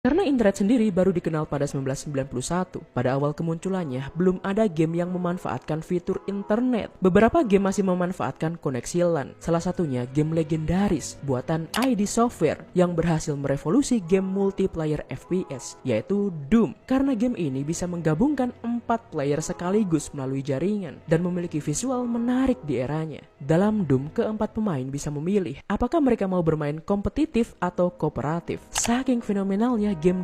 Karena internet sendiri baru dikenal pada 1991, pada awal kemunculannya belum ada game yang memanfaatkan fitur internet. Beberapa game masih memanfaatkan koneksi LAN, salah satunya game legendaris buatan ID Software yang berhasil merevolusi game multiplayer FPS, yaitu Doom. Karena game ini bisa menggabungkan 4 player sekaligus melalui jaringan dan memiliki visual menarik di eranya. Dalam Doom, keempat pemain bisa memilih apakah mereka mau bermain kompetitif atau kooperatif. Saking fenomenalnya game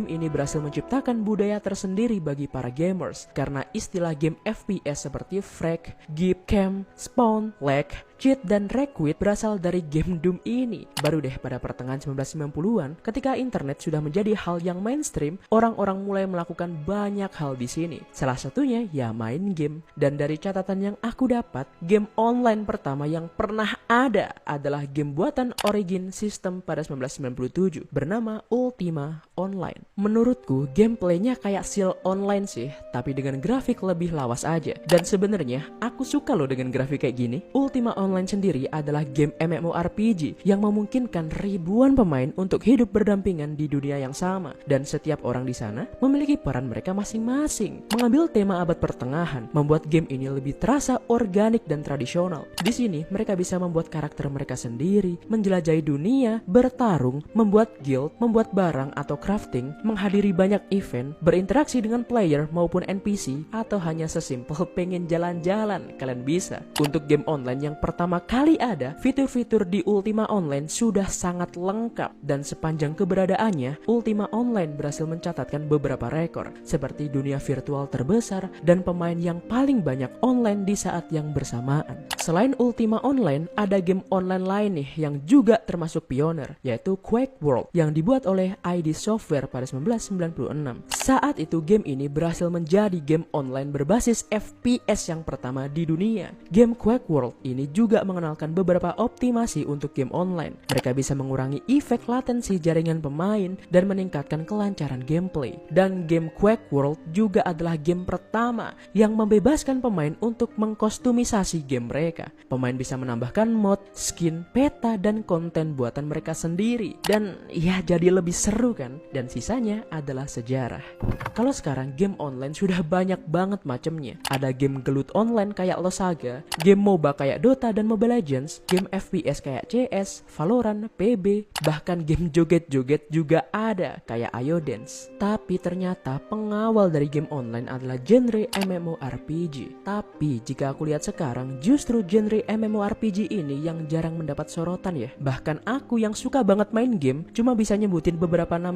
ini berhasil menciptakan budaya tersendiri bagi para gamers karena istilah game FPS seperti frag, gip, camp, spawn, lag, cheat, dan requit berasal dari game Doom ini. Baru deh pada pertengahan 1990-an, ketika internet sudah menjadi hal yang mainstream, orang-orang mulai melakukan banyak hal di sini. Salah satunya ya main game. Dan dari catatan yang aku dapat, game online pertama yang pernah ada adalah game buatan Origin System pada 1997 bernama Ultima Online. Menurutku, gameplaynya kayak Seal Online sih, tapi dengan grafik lebih lawas aja. Dan sebenarnya aku suka loh dengan grafik kayak gini. Ultima Online sendiri adalah game MMORPG yang memungkinkan ribuan pemain untuk hidup berdampingan di dunia yang sama, dan setiap orang di sana memiliki peran mereka masing-masing. Mengambil tema abad pertengahan membuat game ini lebih terasa organik dan tradisional. Di sini mereka bisa membuat karakter mereka sendiri, menjelajahi dunia, bertarung, membuat guild, membuat barang atau crafting, menghadiri banyak event, berinteraksi dengan player maupun NPC, atau hanya sesimpel pengen jalan-jalan. Kalian bisa. Untuk game online yang pertama kali ada, fitur-fitur di Ultima Online sudah sangat lengkap, dan sepanjang keberadaannya, Ultima Online berhasil mencatatkan beberapa rekor seperti dunia virtual terbesar dan pemain yang paling banyak online di saat yang bersamaan. Selain Ultima Online, ada game online lain nih yang juga termasuk pioner, yaitu Quake World yang dibuat oleh ID Software pada 1996. Saat itu game ini berhasil menjadi game online berbasis FPS yang pertama di dunia. Game Quake World ini juga mengenalkan beberapa optimasi untuk game online. Mereka bisa mengurangi efek latensi jaringan pemain dan meningkatkan kelancaran gameplay. Dan game Quake World juga adalah game pertama yang membebaskan pemain untuk mengkostumisasi game mereka. Pemain bisa menambahkan mod, skin, peta, dan konten buatan mereka sendiri. Dan ya jadi lebih seru kan? Dan sisanya adalah sejarah. Kalau sekarang game online sudah banyak banget macamnya. Ada game gelut online kayak Losaga, game MOBA kayak Dota dan Mobile Legends, game FPS kayak CS, Valorant, PB, bahkan game joget-joget juga ada kayak Ayo Dance. Tapi ternyata pengawal dari game online adalah genre MMORPG. Tapi jika aku lihat sekarang, justru genre MMORPG ini yang jarang mendapat sorotan ya. Bahkan aku yang suka banget main game cuma bisa nyebutin beberapa nama